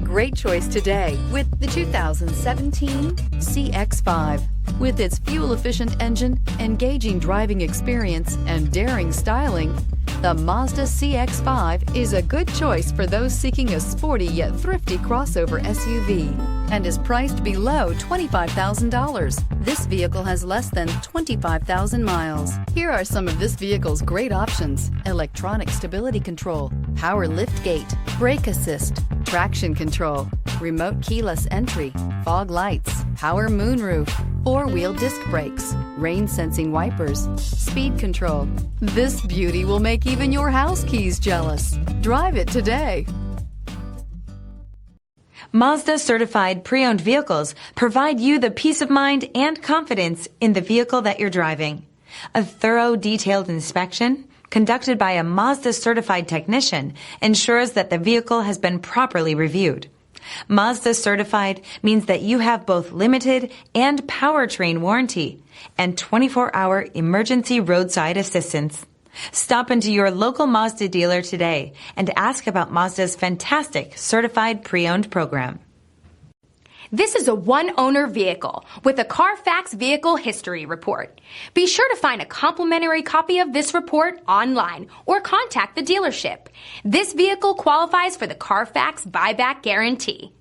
great choice today with the 2017 CX-5. With its fuel-efficient engine, engaging driving experience, and daring styling, the Mazda CX-5 is a good choice for those seeking a sporty yet thrifty crossover SUV and is priced below $25,000. This vehicle has less than 25,000 miles. Here are some of this vehicle's great options: electronic stability control, power liftgate, brake assist, traction control, remote keyless entry, fog lights, power moonroof, four-wheel disc brakes, rain-sensing wipers, speed control. This beauty will make even your house keys jealous. Drive it today. Mazda certified pre-owned vehicles provide you the peace of mind and confidence in the vehicle that you're driving. A thorough, detailed inspection conducted by a Mazda certified technician ensures that the vehicle has been properly reviewed. Mazda certified means that you have both limited and powertrain warranty and 24-hour emergency roadside assistance. Stop into your local Mazda dealer today and ask about Mazda's fantastic certified pre-owned program. This is a one-owner vehicle with a CARFAX Vehicle History Report. Be sure to find a complimentary copy of this report online or contact the dealership. This vehicle qualifies for the CARFAX Buyback Guarantee.